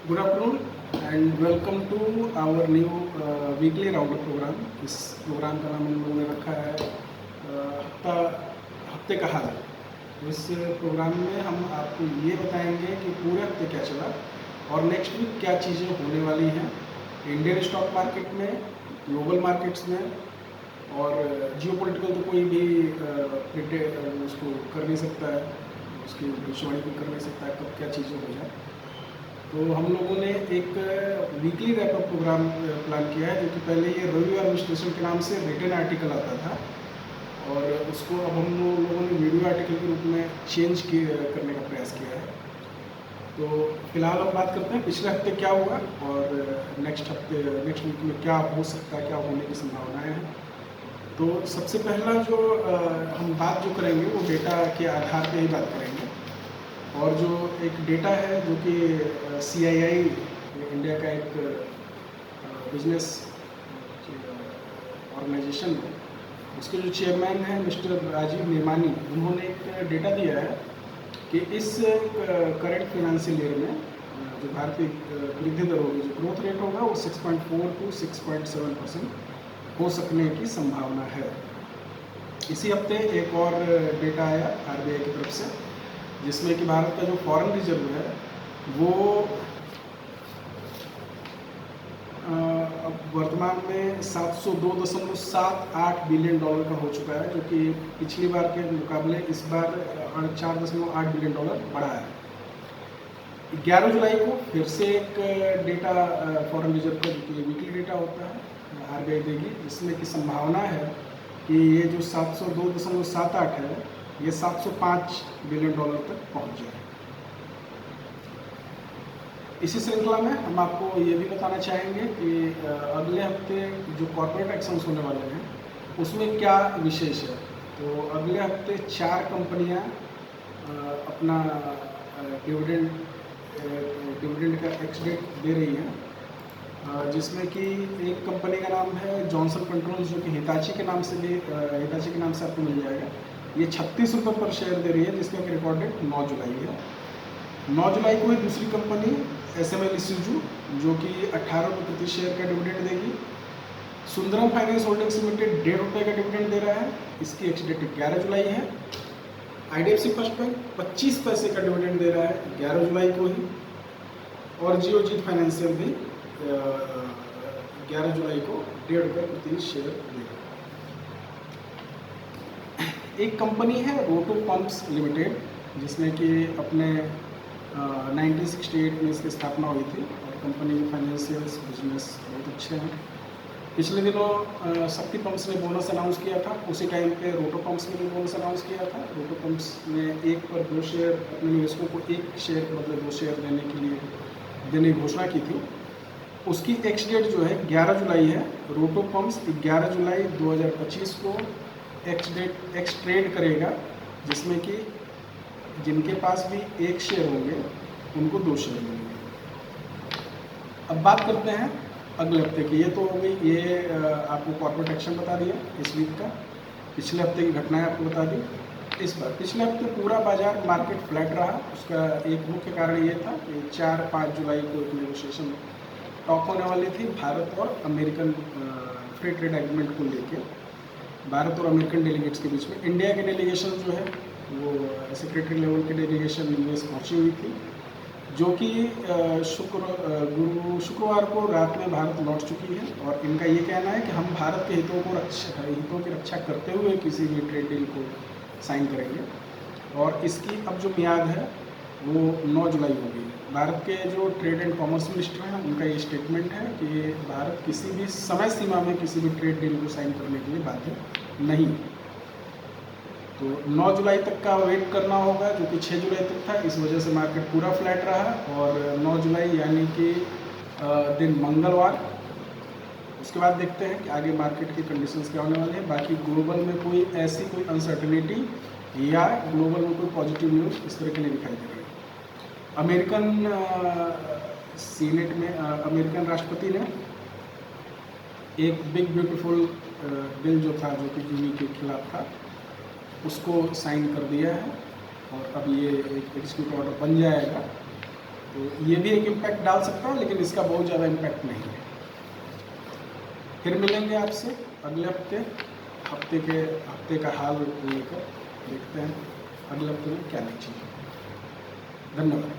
Good afternoon and welcome to our new weekly roundup program. इस program का नाम हम लोगों ने रखा है हफ्ते का हाल। इस प्रोग्राम में हम आपको ये बताएंगे कि पूरे हफ्ते क्या चला और नेक्स्ट वीक क्या चीज़ें होने वाली हैं इंडियन स्टॉक मार्केट में, ग्लोबल मार्केट्स में। और जियोपॉलिटिकल तो कोई भी उसको कर नहीं सकता है, उसकी भविष्यवाणी कोई कर नहीं सकता है कब क्या चीज़ें हो जाए। तो हम लोगों ने एक वीकली रैपअप प्रोग्राम प्लान किया है, जो कि पहले ये रविवार विश्लेषण के नाम से रिटन आर्टिकल आता था और उसको अब हम लोगों ने वीडियो आर्टिकल के रूप में चेंज करने का प्रयास किया है। तो फिलहाल हम बात करते हैं पिछले हफ्ते क्या हुआ और नेक्स्ट वीक में क्या हो सकता है, क्या होने की संभावनाएं हैं। तो सबसे पहला जो हम बात जो करेंगे वो डेटा के आधार पर ही बात करेंगे। और जो एक डेटा है जो कि CII इंडिया का एक बिजनेस ऑर्गेनाइजेशन है, उसके जो चेयरमैन हैं मिस्टर राजीव निर्मानी, उन्होंने एक डेटा दिया है कि इस करंट फाइनेंशियल ईयर में जो भारतीय वृद्धि दर होगी, जो ग्रोथ रेट होगा वो 6.4 to 6.7% हो सकने की संभावना है। इसी हफ्ते एक और डेटा आया RBI की तरफ से, जिसमें कि भारत का जो फॉरेन रिजर्व है वो अब वर्तमान में $702.78 बिलियन का हो चुका है, जो कि पिछली बार के मुकाबले इस बार $4.8 बिलियन बढ़ा है। 11 जुलाई को फिर से एक डेटा फॉरेन रिजर्व का, जो कि वीकली डेटा होता है, RBI देगी, जिसमें कि संभावना है कि ये जो 702.78 है ये $705 बिलियन तक पहुंच जाए। इसी श्रृंखला में हम आपको ये भी बताना चाहेंगे कि अगले हफ्ते जो कॉर्पोरेट एक्शंस होने वाले हैं उसमें क्या विशेष है। तो अगले हफ्ते 4 कंपनियां अपना डिविडेंड का एक्स डेट दे रही हैं, जिसमें कि एक कंपनी का नाम है जॉनसन कंट्रोल्स, जो कि हिताची के नाम से आपको मिल जाएगा। ये 36 रुपये पर शेयर दे रही है, जिसका एक रिकॉर्ड डेट 9 जुलाई है। 9 जुलाई को ही दूसरी कंपनी SML Isuzu, जो कि 18 रुपये प्रति शेयर का डिविडेंड देगी। सुंदरम फाइनेंस होल्डिंग्स लिमिटेड 1.5 रुपये का डिविडेंड दे रहा है, इसकी एक्स डेट 11 जुलाई है। IDFC फर्स्ट बैंक 25 पैसे का डिविडेंड दे रहा है 11 जुलाई को ही। और जियोजीत फाइनेंशियल भी 11 जुलाई को 1.5 रुपये प्रति शेयर देगा। एक कंपनी है रोटो पंप्स लिमिटेड, जिसमें कि अपने 1968 में इसकी स्थापना हुई थी और कंपनी के फाइनेंशियल्स बिजनेस बहुत अच्छे हैं। पिछले दिनों शक्ति पंप्स ने बोनस अनाउंस किया था, उसी टाइम पे रोटो पंप्स ने भी बोनस अनाउंस किया था। रोटो पंप्स ने 1 पर 2 शेयर अपने निवेशकों को 1 शेयर के बदले 2 शेयर देने की घोषणा की थी। उसकी एक्स डेट जो है 11 जुलाई है। रोटो पंप्स 11 जुलाई 2025 को एक्स ट्रेड करेगा, जिसमें कि जिनके पास भी 1 शेयर होंगे उनको 2 शेयर मिलेंगे। अब बात करते हैं अगले हफ्ते की। ये तो हो गई, ये आपको कॉर्पोरेट एक्शन बता दिया इस वीक का। पिछले हफ्ते की घटनाएं आपको बता दी। इस बार पिछले हफ्ते पूरा बाजार मार्केट फ्लैट रहा। उसका एक मुख्य कारण ये था कि 4-5 जुलाई को एक नेगोशिएशन टॉक होने वाली थी भारत और अमेरिकन फ्री ट्रेड एग्रीमेंट को लेकर, भारत और अमेरिकन डेलीगेट्स के बीच में। इंडिया के डेलीगेशन जो है वो सेक्रेटरी लेवल के डेलीगेशन यूएस पहुंची हुई थी, जो कि शुक्रवार को रात में भारत लौट चुकी है। और इनका ये कहना है कि हम भारत के हितों की रक्षा करते हुए किसी भी ट्रेड डील को साइन करेंगे। और इसकी अब जो मियाद है वो 9 जुलाई होगी। भारत के जो ट्रेड एंड कॉमर्स मिनिस्टर हैं उनका ये स्टेटमेंट है कि भारत किसी भी समय सीमा में किसी भी ट्रेड डील को साइन करने के लिए बाध्य नहीं। तो 9 जुलाई तक का वेट करना होगा, जो कि 6 जुलाई तक था। इस वजह से मार्केट पूरा फ्लैट रहा। और 9 जुलाई यानी कि दिन मंगलवार, उसके बाद देखते हैं कि आगे मार्केट की कंडीशंस क्या होने वाली है। बाकी ग्लोबल में कोई अनसर्टेनिटी या ग्लोबल में कोई पॉजिटिव न्यूज़ इस तरह के नहीं दिखाई दे रही है। अमेरिकन राष्ट्रपति ने एक बिग ब्यूटीफुल बिल जो था, जो कि यूवी के खिलाफ था, उसको साइन कर दिया है और अब ये एक एग्जीक्यूटिव ऑर्डर बन जाएगा तो ये भी एक इम्पैक्ट डाल सकता है, लेकिन इसका बहुत ज़्यादा इम्पैक्ट नहीं है। फिर मिलेंगे आपसे अगले हफ्ते का हाल लेकर, देखते हैं अगले हफ्ते में क्या नई चीज़ है। धन्यवाद।